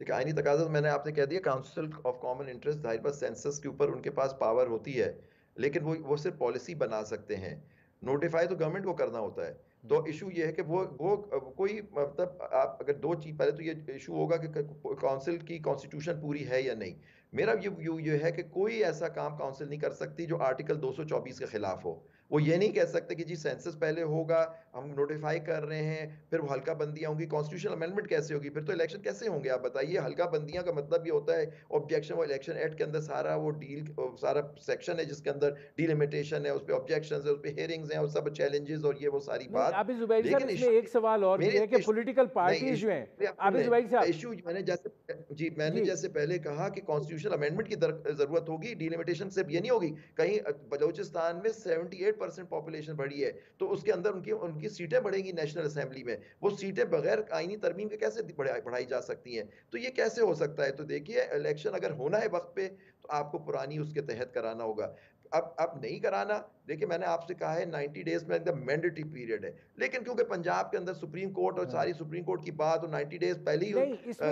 देखिए आईनी तकाजा तो मैंने आपने कह दिया, काउंसिल ऑफ कॉमन इंटरेस्ट, जाहिर बात सेंसस के ऊपर उनके पास पावर होती है, लेकिन वो सिर्फ पॉलिसी बना सकते हैं। नोटिफाई तो गवर्नमेंट को करना होता है। तो इशू ये है कि वो कोई मतलब आप अगर दो चीज, पहले तो ये इशू होगा कि काउंसिल की कॉन्स्टिट्यूशन पूरी है या नहीं। मेरा ये व्यू ये है कि कोई ऐसा काम काउंसिल नहीं कर सकती जो आर्टिकल 224 के खिलाफ हो। वो ये नहीं कह सकते कि जी सेंसस पहले होगा, हम नोटिफाई कर रहे हैं, फिर वो हल्का बंदियां होंगी, कॉन्स्टिट्यूशनल अमेंडमेंट कैसे होगी, फिर तो इलेक्शन कैसे होंगे आप बताइए। हल्का बंदियां का मतलब ये होता है ऑब्जेक्शन, वो इलेक्शन एक्ट के अंदर सारा वो डील, सारा सेक्शन है जिसके अंदर डिलिमिटेशन है, उस पर ऑब्जेक्शन है, उस पर हेयरिंग्स हैं, और सब चैलेंजेस और ये वो सारी नहीं, बात। आबिद जुबैरी साहब, लेकिन इसमें इशू एक सवाल और भी मेरे है कि इशू पॉलिटिकल नहीं, पार्टीज जो हैं। इशू आप सुन आबिद जुबैरी लें, साहब। इशू मैंने जैसे जी मैंने जी। जैसे पहले कहा कि कॉन्स्टिट्यूशनल अमेंडमेंट की जरूरत होगी, डिलिमिटेशन सिर्फ ये नहीं होगी। कहीं बलूचिस्तान में 78% पॉपुलेशन बढ़ी है, तो उसके अंदर उनकी उनकी सीटें बढ़ेंगी नेशनल असेंबली में, वो सीटें बगैर आईनी तरमीम के कैसे बढ़ाई जा सकती हैं? तो ये कैसे हो सकता है? तो देखिए, इलेक्शन अगर होना है वक्त पे तो आपको पुरानी उसके तहत कराना होगा। अब नहीं कराना, देखिए मैंने आपसे कहा है 90 डेज में एकदम मैंडेटरी पीरियड है, लेकिन क्योंकि पंजाब के अंदर सुप्रीम कोर्ट और हाँ। सारी सुप्रीम कोर्ट की बात, और 90 डेज पहले ही नहीं, इसमें